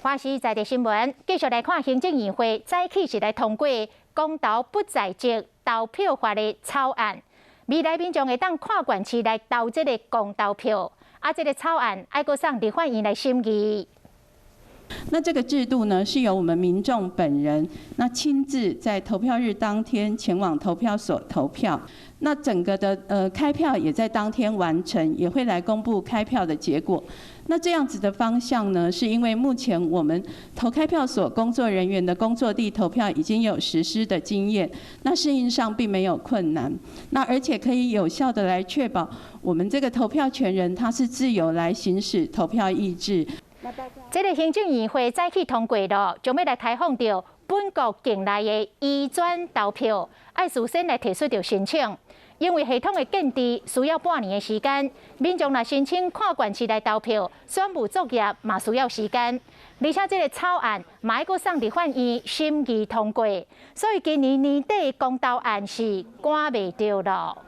华视在地新闻，继续来看行政院会早起时来通过公投不在籍投票法的草案，未来民众会当看管期来投这个公投票，这个草案要搁送立法院来审议。 那这个制度呢，是由我们民众本人亲自在投票日当天前往投票所投票。那整个的开票也在当天完成，也会来公布开票的结果。那这样子的方向呢，是因为目前我们投开票所工作人员的工作地投票已经有实施的经验，那适应上并没有困难。那而且可以有效的来确保我们这个投票权人他是自由来行使投票意志。 这个行政院会早起通过了，将要来开放到本国境内的移转投票，要事先来提出着申请。因为系统的建制需要半年的时间，民众若申请看管期来投票，选务作业嘛需要时间，而且这个草案嘛要搁送立法院审议通过，所以今年年底公投案是赶袂到了。